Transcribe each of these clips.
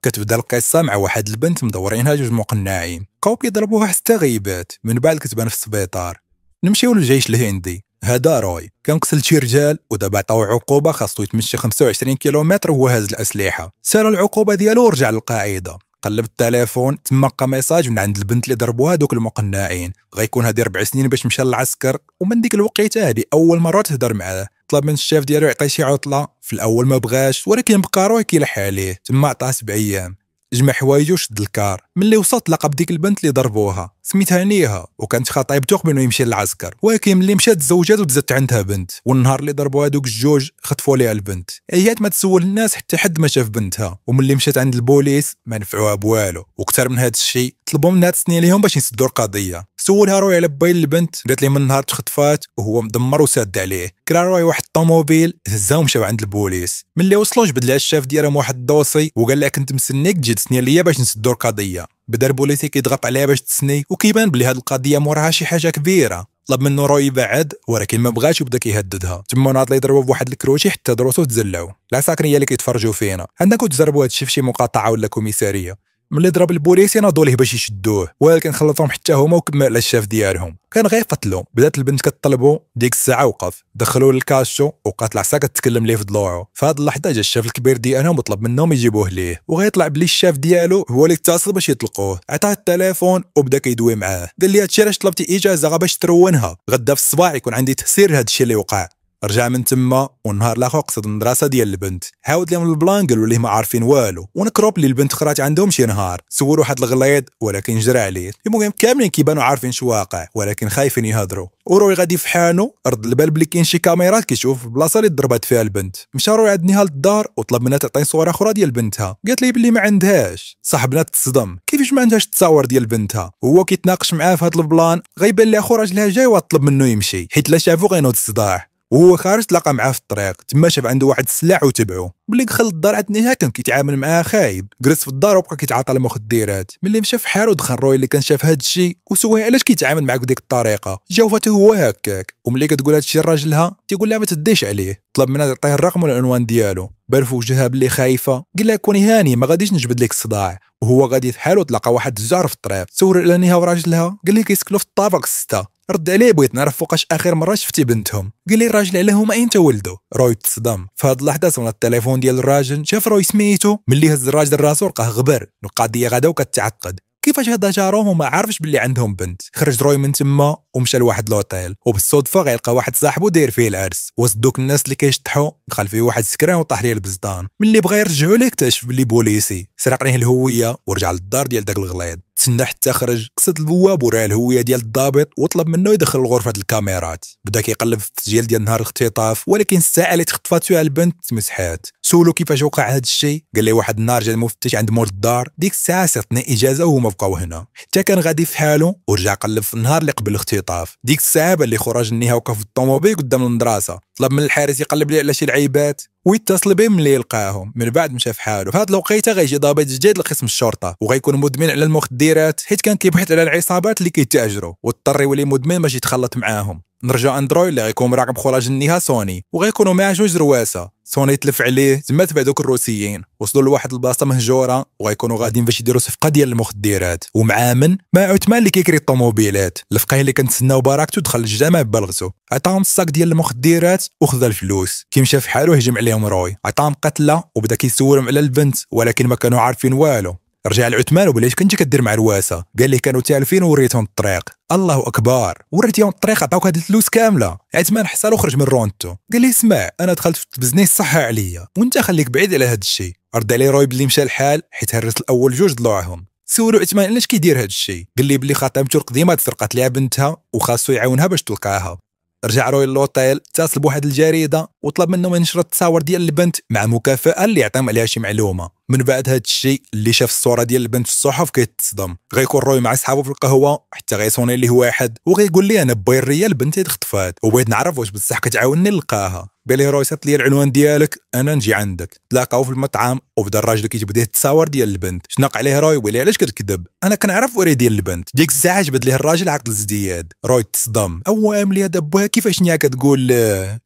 كتبدا القصه مع واحد البنت مدورينها جوج مقنعين بقاو كيضربوها حتى غيبات، من بعد كتبان في السبيطار. نمشيو للجيش الهندي. هذا روي كان قتل شي رجال ودابا عطاو عقوبه، خاصو يتمشى 25 كيلومتر وهو هاز الاسلحه. سالوا العقوبه ديالو ورجع للقاعده. قلب التليفون تمقى ميساج من عند البنت اللي ضربوها دوك المقنعين، غيكون هادي 4 سنين باش مشى للعسكر، ومن ديك الوقيته هادي اول مره تهضر معاه. طلب من الشاف ديالو يعطيه شي عطله، في الاول ما بغاش ولكن بقى روي كيلح عليه، تما عطاه 7 ايام. جمع حوايجو وشد الكار. ملي وصلت لقى بديك البنت اللي ضربوها سميتها نيها، وكانت خطيبته قبل ما يمشي للعسكر، ولكن ملي مشات تزوجات ودزت عندها بنت. والنهار اللي ضربوها دوك الجوج خطفوا ليها البنت. عيات ما تسول الناس حتى حد ما شاف بنتها، وملي مشات عند البوليس ما نفعوها بوالو. وكثر من هذا الشيء طلبوا منها تسني ليهم باش يسدوا القضيه. سولها روي على باين البنت، قالت لي من نهار تخطفات وهو مدمر وساد عليه. كرا روي واحد الطوموبيل هزاهم ومشاو عند البوليس. ملي وصلوا جبد لها الشاف ديالهم واحد الدوسي وقال لها كنت مستنيك تجي تسني ليا باش نسدوا القضيه. بدا البوليسي كيضغط عليها باش تسني، وكيبان بلي هاد القضيه موراها شي حاجه كبيره. طلب منه روي يبعد ولكن ما بغاش وبدا كيهددها. تما ناض لي يضربوا بواحد الكروشي حتى دروسو تزلعوا. العساكريه اللي كيتفرجوا فينا عندكم تجربوا هادشي في شي مقاطعه ولا كوميساريه. ملي ضرب البوليسي ناضوا ليه باش يشدوه، ولكن خلطهم حتى هما وكمل على الشاف ديالهم. كان غيقتلو. بدات البنت كتطلبو، ديك الساعه وقف. دخلوه للكاشو وبقات العصا كتكلم ليه في ضلوعو. في هاد اللحظه جا الشاف الكبير ديالهم وطلب منهم يجيبوه ليه، وغيطلع بلي الشاف ديالو هو اللي اتصل باش يطلقوه. عطاه التليفون وبدا كيدوي معاه. قال لي هادشي علاش طلبتي اجازه غا باش ترونها، غدا في الصباح يكون عندي تفسير هادشي اللي وقع. رجع من تما والنهار الاخر قصد المدرسه ديال البنت. عاود لهم البلان قالوا ليه ما عارفين والو، ونكروب اللي البنت خرات عندهم شي نهار. سولوا واحد الغليظ ولكن جرى عليه. المهم كاملين كيبانوا عارفين شو واقع ولكن خايفين يهضروا. وروي غادي في حانو رد البال بلي كاين شي كاميرات كيشوف البلاصه اللي ضربات فيها البنت. مشى روي عند نهال للدار وطلب منها تعطي صوره اخرى ديال بنتها. قالت لي بلي ما عندهاش. صاحبنا تصدم، كيفاش ما عندهاش التصاور ديال بنتها؟ وهو كيتناقش معاه في هذا البلان غيبان لي اخو راجلها جاي وطلب منه يمشي حيت لا شافو غينوض الصداع. وهو خارج تلاقى معاه في الطريق، تما شاف عنده واحد السلاح وتبعو. ملي دخل للدار عند نيها كان كيتعامل معاه خايب، جلس في الدار وبقى كيتعاطى المخدرات. ملي مشى في حالو دخل روي اللي كان شاف هاد الشيء وسواه علاش كيتعامل معاك بديك الطريقه. جاوبته هو هكاك، وملي كتقول هاد الشيء لراجلها تيقول لها ما تديش عليه. طلب منها تعطيه الرقم والعنوان ديالو. بان في وجهها بلي خايفه، قال لها كوني هاني ما غاديش نجبد لك الصداع. وهو غادي في حالو تلاقى واحد الجار في الطريق. سول على نيها وراجلها، قال لي كيسكنوا في الطابق 6. رد عليه بغيت نعرف فوقاش اخر مره شفتي بنتهم. قال لي الراجل عليهم ايمتى ولدوا. روي تصدم. في هاد اللحظه صون التليفون ديال الراجل، شاف روي سميتو. ملي هز الراجل راسو لقاه غبر. القضيه غدا وكتعقد. كيفاش هذا جارهم وما عارفش باللي عندهم بنت. خرج روي من تما ومشى لواحد لوطيل، وبالصدفه غيلقى واحد صاحبو داير فيه العرس. وسط دوك الناس اللي كيشطحوا دخل فيه واحد سكران وطاح ليه البزدان. ملي بغى يرجعوا ليه اكتشف باللي بوليسي. سرق ليه الهويه ورجع للدار ديال داك الغليظ. تسنى حتى خرج، قصد البواب وراه الهويه ديال الضابط وطلب منه يدخل لغرفه الكاميرات. بدا كيقلب في التسجيل ديال نهار الاختطاف، ولكن الساعه اللي تخطفات فيها البنت تمسحات. سولو كيفاش وقع هذا الشيء، قال لي واحد النهار جا المفتش عند مول الدار. ديك الساعه صيفطني اجازه وهما بقاو هنا. حتى كان غادي في حاله ورجع قلب في النهار اللي قبل الاختطاف. ديك الساعه بان لي خرج النهار وقف في الطوموبيل قدام المدرسه. طلب من الحارس يقلب ليه على شي لعيبات ويتصل بهم ملي يلقاهم. من بعد مشى في حاله. في هذا الوقيته غيجي ضابط جديد لقسم الشرطه وغيكون مدمن على المخدرات حيت كان كيبحث على العصابات اللي كيتاجروا، واضطر يولي مدمن باش يتخلط معاهم. نرجع اندرويد اللي غيكون مراقب خراج النهار سوني، وغيكونوا معاه جوج رواسه. سوني تلف عليه تما تبع دوك الروسيين. وصلوا لواحد البلاصه مهجوره وغيكونوا غاديين باش يديروا صفقه ديال المخدرات. ومع من مع عثمان اللي كيكري الطوموبيلات. الفقيه اللي كنتسناو بركته دخل للجامع ببلغته، عطاهم الصاك ديال المخدرات وخذ الفلوس. كي مشى في حاله هجم عليهم روي، عطاهم قتله وبدا كيسولهم على البنت ولكن ما كانوا عارفين والو. رجع لعثمان وبلاش كنتي كدير مع رواسه. قال لي كانوا تالفين ووريتهم الطريق. الله اكبر، وريتيهم الطريق عطاوك هاد الفلوس كامله. عثمان حصل وخرج من رونتو. قال لي اسمع انا دخلت في البزنيس صح عليا وانت خليك بعيد على هاد الشيء. رد عليه روي بلي مشى الحال حيت هرس الاول جوج ضلوعهم. سولو عثمان علاش كيدير هاد الشيء. قال لي بلي خاطرته القديمه تسرقت ليها بنتها وخاصو يعاونها باش تلقاها. رجع روي للوطيل، اتصل بواحد الجريده وطلب منهم ينشر التصاور ديال البنت مع مكافاه اللي يعطيهم عليها شي معلومه. من بعد هاد الشيء اللي شاف الصوره ديال البنت في الصحف كيتصدم. غيكون روي مع صحابو في القهوه حتى غيصوني ليه واحد وغيقول لي انا باي الريال بنتي تخطفات وبغيت نعرف واش بصح كتعاونني نلقاها. بالي روي صيفط لي العنوان ديالك انا نجي عندك. تلاقاو في المطعم وبدا الراجل كيجبد ليه التصاور ديال البنت. شنق عليه روي وقال لي علاش كتكذب، انا كنعرف وري ديال البنت. ديك الساعه جبد ليه الراجل عقد الازدياد. روي تصدم، اوام لي دابا كيفاش نيا كتقول.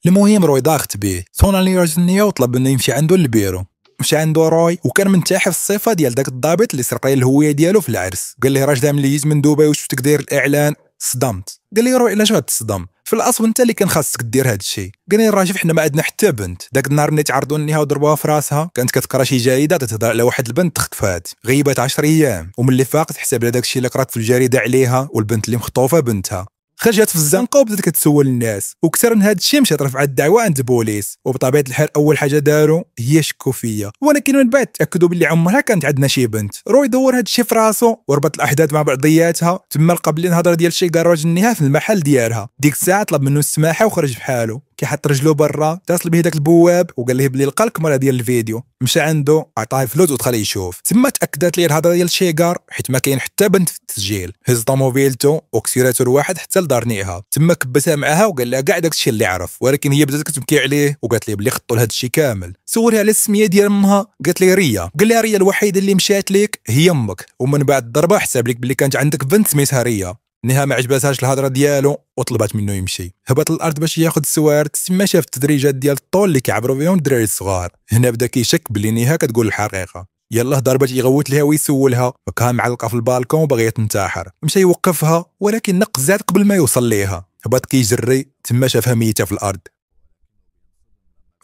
المهم روي ضاغط به صون لي راجل نيا وطلب منه يمشي عنده للبيرو. مشى عنده روي وكان منتحف الصفه ديال داك الضابط اللي سرق الهويه ديالو في العرس. قال ليه راجل ملي جيت من دبي وشفتك داير الاعلان صدمت. قال لي روي علاش غتصدم؟ في الاصل انت اللي كان خاصك دير هذا الشيء. قال لي راجل حنا ما عندنا حتى بنت. داك النهار ملي تعرضوا ليها وضربوها في راسها كانت كتقرا شي جريده تتهضر على واحد البنت تختفات، غيبات 10 ايام، وملي فاقت حسب على داك الشيء اللي قرات في الجريده عليها والبنت اللي مخطوفه بنتها. خرجت في الزنقه وبدات كتسول الناس، وكثر من هذا الشيء مشات رفعت الدعوه عند البوليس، وبطبيعه الحال اول حاجه داروا هي شكوا فيا، ولكن من بعد تاكدوا باللي عمرها كانت عندنا شي بنت. روي دور هذا الشيء في راسو وربط الاحداث مع بعضياتها. تما قبل الهضره ديال شي كراج النهايه في المحل ديالها. ديك الساعه طلب منه السماحه وخرج بحاله. كيحط رجلو برا اتصل به داك البواب وقال ليه بلي لقى الكاميرا ديال الفيديو. مشى عنده عطاه فلوس ودخل يشوف. تما تاكدت ليه الهضره ديال شيكار حيت ما كاين حتى بنت في التسجيل. هز طوموبيلتو وكسيراتو الواحد حتى لدارنيها. تما كبسها معاها وقال لها كاع داك الشيء اللي عرف، ولكن هي بدات كتبكي عليه وقالت ليه بلي خطوا لهذا الشيء كامل. سولها على السميه ديال امها، قالت ليه ريا. قال لها ريا الوحيده اللي مشات لك هي امك، ومن بعد الضربه حسب لك بلي كانت عندك بنت سميتها ريا. نها ما عجباتهاش الهضره ديالو وطلبات منه يمشي. هبط للارض باش ياخذ السوارت. تما شاف التدريجات ديال الطول اللي كيعبروا بهم الدراري الصغار. هنا بدا كيشك بلي نها كتقول الحقيقه. يلاه ضربات يغوت لها ويسولها، فكان معلقه في البالكون وباغيه تنتحر. مشى يوقفها ولكن نقزات قبل ما يوصل ليها. هبط كيجري. تما شافها ميته في الارض.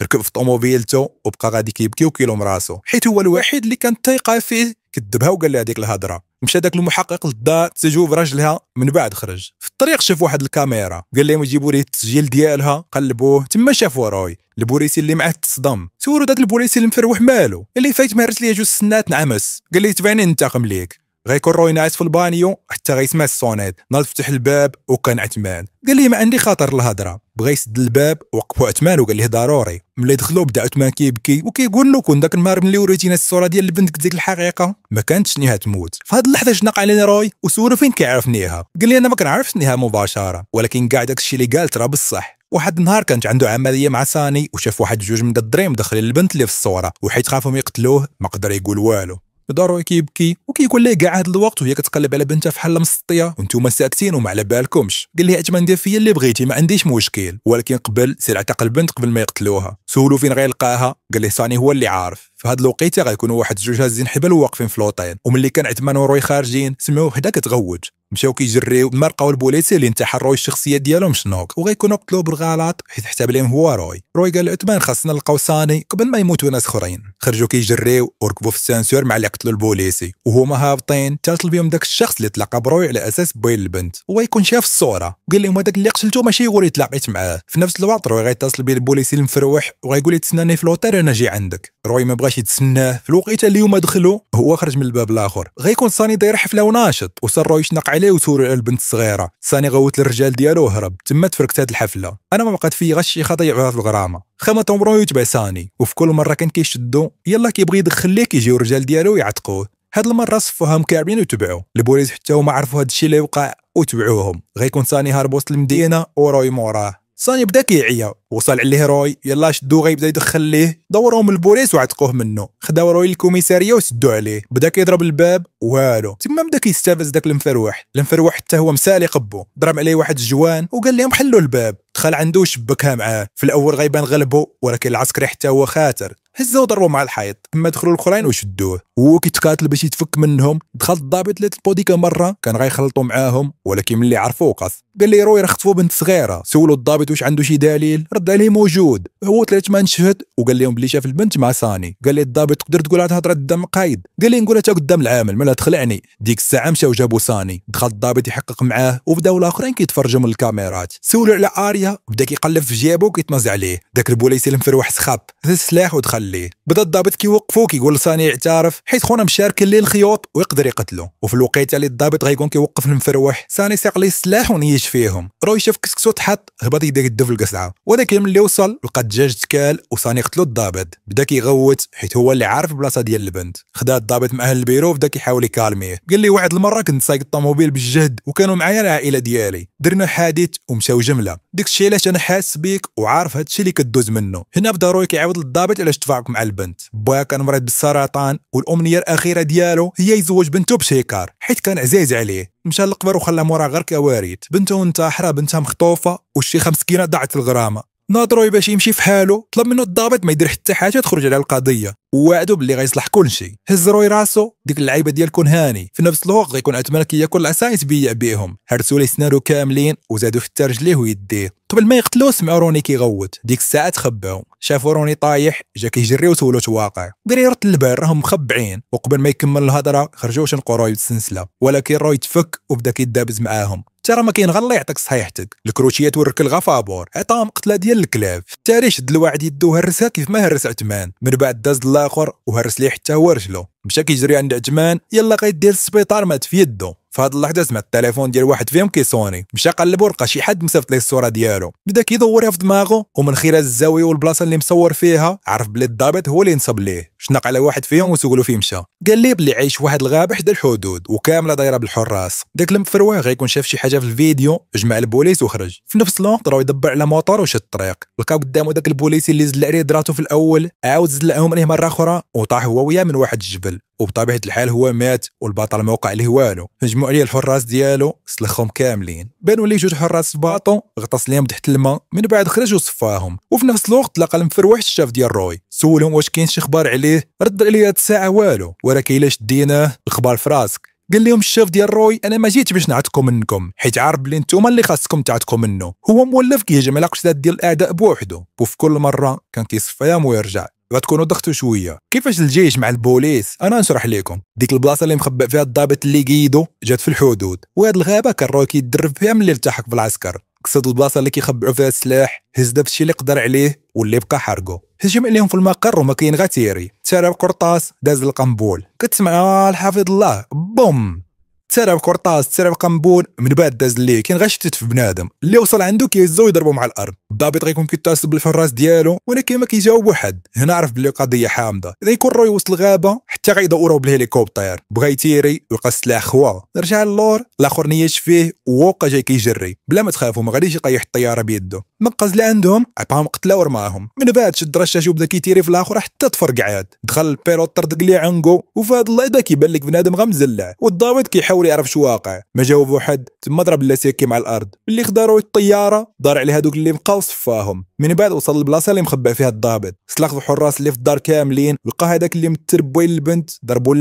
ركب في طوموبيلتو وبقى غادي كيبكي وكيلوم راسو حيت هو الوحيد اللي كان تايقه فيه. كذبها وقال لها هذيك الهضره. مشى داك المحقق للدار تجوب راجلها. من بعد خرج في الطريق شاف واحد الكاميرا. قال لهم يجيبوا ليه التسجيل ديالها. قلبوه. تما شافوا روي. البوليسي اللي معاه تصدم. سولوا داك البوليسي المفروح مالو اللي فايت مارس ليه جوج سنات نعمس. قال ليه تبعني ننتقم ليك. غيكون روي ناعس في البانيو حتى غيسمع الصونيت. ناض فتح الباب وكان عثمان. قال ليه ما عندي خاطر الهضره. بغى يسد الباب وقفوا عثمان وقال ليه ضروري. ملي دخلوا بدا عثمان كيبكي وكيقول له كون داك النهار ملي وريتينا الصوره ديال بنتك ديك الحقيقه ما كانتش نيها تموت. في هاد اللحظه شنق علينا روي وسولو فين كيعرف نيها. قال لي انا ما كنعرفش نيها مباشره، ولكن كاع داك الشيء اللي قالت راه بصح. واحد النهار كانت عنده عمليه مع ساني وشاف واحد جوج من الدريم داخلين البنت اللي في الصوره، وحيت خافهم يقتلوه ما قدر يقول والو. ضروري كيبكي وكيقول ليه كاع هذا الوقت وهي كتقلب على بنتها فحال مسطيه وانتوما ساكتين وما على بالكمش. قال لي اجمل دير فيا اللي بغيتي ما عنديش مشكل، ولكن قبل سير اعتقل البنت قبل ما يقتلوها. سولو فين غيلقاها. قال ليه ساني هو اللي عارف. في هاد الوقيته غيكونوا واحد جوج هازين حبل وواقفين في لوطين، وملي كان عثمان وروي خارجين سمعوا وحده كتغوج. مشاو كيجريو ما لقاو البوليسي اللي انتحر روي الشخصيه ديالو مشنوق وغيكونوا قتلوه بالغلط حيت حسب عليهم هو روي. روي قال لعثمان خاصنا نلقاو ساني قبل ما يموتوا ناس اخرين. خرجوا كيجريو وركبوا في السانسور مع اللي قتلوا البوليسي، وهما هابطين اتصل بهم داك الشخص اللي تلاقى بروي على اساس بوين البنت وغيكون شاف الصوره. قال لهم هذاك اللي قتلته ماشي هو اللي تلاقيت معاه. في نفس الوقت روي غيتصل به البوليسي المفروح وغيقول لي تسناني في لوطير انا جاي عندك. روي ما بغاش يتسناه. في الوقيته اللي هما دخلوا هو خرج من الباب الاخر. غيكون ساني داير حفله وناشط وصار روي يشنق عليه وسول على البنت الصغيره. ساني غوت للرجال ديالو وهرب. تما تفركت هاد الحفله. انا ما بقات فيا غير شي خطا يعبها في الغرامه. خمتهم روي يتبع ساني، وفي كل مره كان كيشدو يلا كيبغي يدخل ليه كيجيو الرجال ديالو يعتقوه. هاد المره صفوهم كاملين وتبعوا البوليس حتى هما عرفوا هاد الشيء اللي وقع وتبعوهم. غيكون ساني هارب وسط المدينه وروي موراه. ساني بدا كيعيا. وصل عليه روي يلا شدو غيبدا يدخل ليه. دوروهم البوليس وعتقوه منه. خداو روي للكوميساريه وسدوا عليه. بدا كيضرب الباب والو. تما بدا كيستفز داك المفروح حتى هو مسالي قبو. ضرب عليه واحد الجوان وقال لهم حلوا الباب. دخل عنده وشبكها معاه. في الاول غيبان غلبو ولكن العسكري حتى هو خاتر. هزوا ضربوا مع الحيط. تما دخلوا الاخرين وشدوه وهو كيتقاتل باش يتفك منهم. دخل الضابط لات البوديكا مره كان غيخلطوا معاهم ولكن ملي عرفوا وقف. قال لي روي راه خطفوا بنت صغيره. سولوا الضابط واش عنده شي دليل. رد عليه موجود. هو 3 ما نشهد وقال لهم بلي شاف البنت مع ساني. قال لي الضابط تقدر تقول هاد الهضره قدام القايد. قال لي نقولها حتى قدام العامل مالا تخلعني. ديك الساعه مشاو جابوا ساني. دخل الضابط يحقق معاه وبداو الاخرين كيتفرجوا من الكاميرات. سولوا على اريا. بدا كيقلب في جيبو وكيتمز عليه. داك البوليسي المفروح سخاب هز السلاح ودخل ليه. بدا الضابط كيوقفو كيقول لساني يعترف حيت خونا مشاركين ليه الخيوط ويقدر يقتلو. وفي الوقيته اللي الضابط غيكون كيوقف المفروح ساني ساق ليه السلاح ونيش فيهم. روي شاف كسكسو تحط هبط يدير يدو في القصعه، ولكن ملي وصل لقى الدجاج تكال وساني قتلو الضابط. بدا كيغوت حيت هو اللي عارف البلاصه ديال البنت. خدا الضابط معاه للبيرو وبدا كيحاول يكالميه. قال لي واحد المره كنت سايق الطوموبيل بالجهد وكانوا معايا العائله ديالي. درنا حادث ومشاو جمله. داك الشيء علاش انا حاس بيك وعارف هاد الشيء اللي كدوز منه. هنا بدا روي كيعاود للضابط علاش تفاعلك مع البنت. بايا كان مريض بالسرطان والامنيه الاخيره ديالو هي يزوج بنته بشيكار حيت كان عزيز عليه. مشى للقبر وخلى موراه غير كوارث. بنته انتحرة، بنتها مخطوفه والشيخه مسكينه ضاعت في الغرامه. ناظروه باش يمشي في حاله، طلب منه الضابط ما يدير حتى حاجه تخرج على القضيه، ووعدو باللي غيصلح كل شيء. هز روي راسو ديك اللعيبه ديال كون هاني، في نفس الوقت غيكون عثمان كياكل العصا يتبيع بيهم، هرسوا ليه سنانو كاملين وزادوا في رجليه ويديه. قبل ما يقتلوه سمعوا روني كيغوت، ديك الساعه تخباو، شافوا روني طايح جا كيجري وسولو واقع، قريرة البار راهم مخبعين، وقبل ما يكمل الهضره خرجوا شنقوا روي بالسلسله، ولكن روي تفك وبدا كيدابز معاهم. ترى ما كاين غير الله يعطيك صحيحتك، الكروشيات ورك الغفابور عطاهم قتله ديال الكلاب. التاريخ شد الواحد يدو هرسها كيف ما هرس عثمان، من بعد داز الاخر وهرس ليه حتى هو رجلو، مشى كيجري عند عثمان، يلا غيدير السبيطار مات في يدو. في هاد اللحظه سمع التليفون ديال واحد فيهم كيصوني، مشى قلب ولقى شي حد مصيفط ليه الصوره ديالو، بدا كيدورها في دماغه، ومن خلال الزاويه والبلاصه اللي مصور فيها عرف بلي الضابط هو اللي نصب ليه. شنق على واحد فيهم وسولو فيه مشى، قال ليه بلي عايش واحد الغابه حدا الحدود وكامله دايره بالحراس. داك المفروه غيكون شاف شي حاجه في الفيديو، جمع البوليس وخرج. في نفس الوقت راه يدبر على موطور وشد الطريق، لقاو قدامه داك البوليسي اللي زل عليه دراتو في الاول، عاود زلعهم عليه مره اخرى وطاح هو وياه من واحد الجبل، وبطبيعه الحال هو مات والبطل ما وقع ليه والو. هجموا عليه الحراس ديالو سلخهم كاملين، بانوا ليه جوج حراس في باطو، غطس ليهم تحت الماء، من بعد خرج وصفاهم. وفي نفس الوقت لقى المفروح الشاف ديال روي، سولهم واش كاين شي اخبار عليه، رد عليه هاد الساعه والو، ولكن الا شديناه الخبار في راسك. قال لهم الشاف ديال روي انا ما جيتش باش نعتقوا منكم، حيت عارف بلي نتوما اللي خاصكم تعتقوا منه، هو مولف كيهجم على قشدات ديال الاعداء بوحده، وفي كل مره كان كيصفيهم ويرجع. غتكونوا ضغطوا شويه كيفاش الجيش مع البوليس. انا نشرح لكم، ديك البلاصه اللي مخبأ فيها الضابط اللي قيدو جات في الحدود، وهاد الغابه كان روي كيدرب فيها ملي التحق بالعسكر. قصد البلاصه اللي كيخبعوا فيها السلاح، هز داك الشيء اللي قدر عليه واللي بقى حرقو، هجم عليهم في المقر وما كاين غير تيري، تسارى بقرطاس داز القنبول، كتسمع الحافظ الله بوم، تسرب قرطاس تسرب قنبول، من بعد داز ليه كاين غير شتت في بنادم اللي وصل عنده كيهزو يضربوا مع الارض. الضابط غيكون كيتصل بالحراس ديالو ولكن ما كيجاوبوا حد. هنا عرف بلي قضيه حامضه، اذا يكون روي وسط الغابه حتى غيدوروا بالهليكوبتر، بغا يتيري ويلقى السلاح خوا، رجع اللور الاخر نيش فيه ووقع جاي كيجري. بلا ما تخافوا ما غاديش يطيح الطياره بيده، نقز اللي عندهم عطاهم قتله ورماهم، من بعد شد رشاش وبدا كيتيري في الاخر حتى تفرق عاد، دخل البيلوت طردق ليه عنقو، وفي هاد اللحظه كيبان لك بنادم غا مزلع، والضابط كيحاول يعرف شو واقع، ما جاوبو حد، تما ضرب اللاسيكي مع الارض، اللي خداروا الطياره دار على هذوك اللي بقاو صفاهم. من بعد وصل للبلاصه اللي مخبى فيها الضابط، سلخ الحراس اللي في الدار كاملين، لقى هذاك اللي مترب وين البنت ضربوا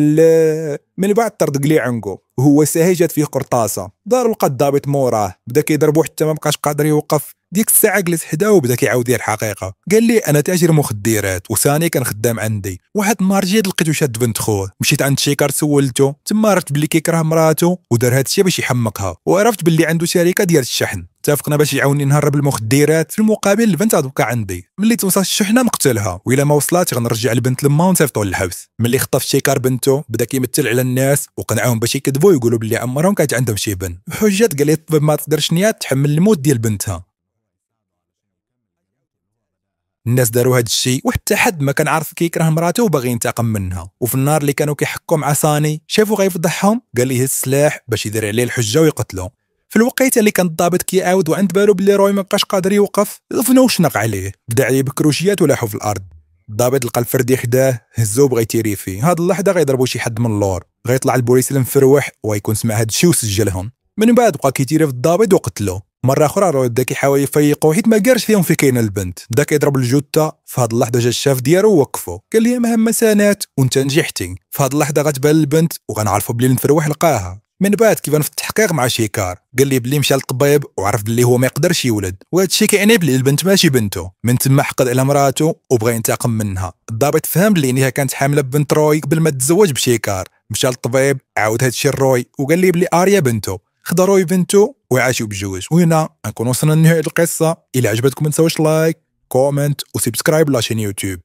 من بعد طردق ليه عنقو، وهو ساهي جات فيه قرطاسه، دار لقى الضابط موراه، بدا كيضربو حتى ما بقاش قادر يوقف. ديك الساعه جلس حداه وبدا كيعاود ليه الحقيقه، قال لي انا تاجر مخدرات وثاني كان خدام عندي، واحد النهار جيت لقيتو شاد بنت خوه، مشيت عند شيكار سولته، تما عرفت بلي كيكره مراته ودار هاد الشيء باش يحمقها، وعرفت بلي عنده شركه ديال الشحن، اتفقنا باش يعاوني نهرب المخدرات، في المقابل البنت غتبقى عندي، ملي توصل الشحنه نقتلها، وإلا ما وصلاتش غنرجع البنت لما ونصيفطو للحبس. ملي خطف شيكار بنته بدا كيمثل على الناس وقنعهم باش يكذبوا ويقولوا بلي عمرهم كانت عندهم شي بن، حجات قال لي الطبيب ما تقدرش نيات تحمل الموت ديال بنتها. الناس داروا هاد الشيء وحتى حد ما كان عارف كيكره مراته وباغي ينتقم منها. وفي النهار اللي كانوا كيحكوا مع صاني شافوا غيفضحهم، قال ليه السلاح باش يدير عليه الحجه ويقتلو. في الوقيته اللي كان الضابط كيعاود وعند بالو بلي روي ما بقاش قادر يوقف، ظنوا وشنق عليه، بدا عليه بكروشيات ولاحو في الارض. الضابط لقى الفردي خداه هزو بغا يتيري فيه، هاد اللحظه غيضربوا شي حد من اللور، غيطلع البوليس المفروح ويكون سمع هاد الشيء وسجلهم. من بعد بقى كيتيري في الضابط وقتلو. مره اخرى روي بدا كيحاول يفيقو حيت ما قارش فيهم في كاينه البنت، بدا كيضرب الجثه. في هاد اللحظه جا الشاف ديالو ووقفو، قال لي مهمه سنات وانت نجحتي، في هاد اللحظه غتبان البنت وغنعرفوا بلي المفروح لقاها. من بعد كيبان في التحقيق مع شيكار، قال لي بلي مشى للطبيب وعرف بلي هو ما يقدرش يولد، وهذا الشيء كيعني بلي البنت ماشي بنته. من تما حقد على مراته وبغى ينتقم منها. الضابط فهم بلي انها كانت حامله بنت روي قبل ما تتزوج بشيكار، مشى للطبيب عاود هذا الشيء لروي وقال لي بلي اريا بنته، خدا روي بنته وعاشوا بجوج. وهنا نكون وصلنا لنهايه القصه. الى عجبتكم ما تنساوش لايك كومنت وسبسكرايب لاشين يوتيوب.